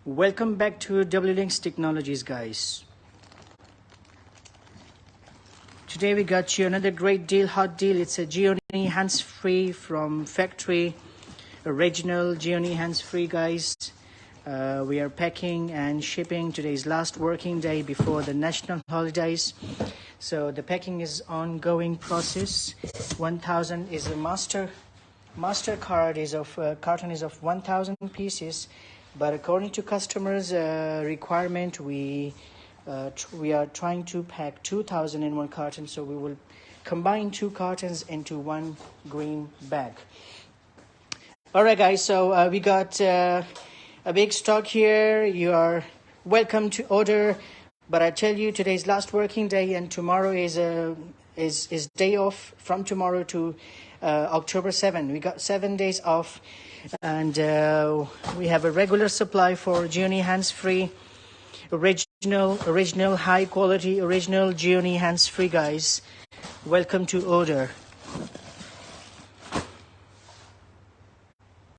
Welcome back to cnwlinks Technologies, guys. Today we got you another great deal, hot deal. It's a Gionee Handsfree from Factory, original Gionee Handsfree, guys. We are packing and shipping. Today's last working day before the national holidays, so the packing is ongoing process. 1000 is a master card is of carton is of 1000 pieces, but according to customers requirement, we are trying to pack 2000 in one carton, so we will combine 2 cartons into one green bag. All right, guys, so we got a big stock here. You are welcome to order, but I tell you, today's last working day and tomorrow is day off. From tomorrow to October 7, we got 7 days off, and we have a regular supply for Gionee Handsfree, original high quality original Gionee Handsfree, guys. Welcome to order.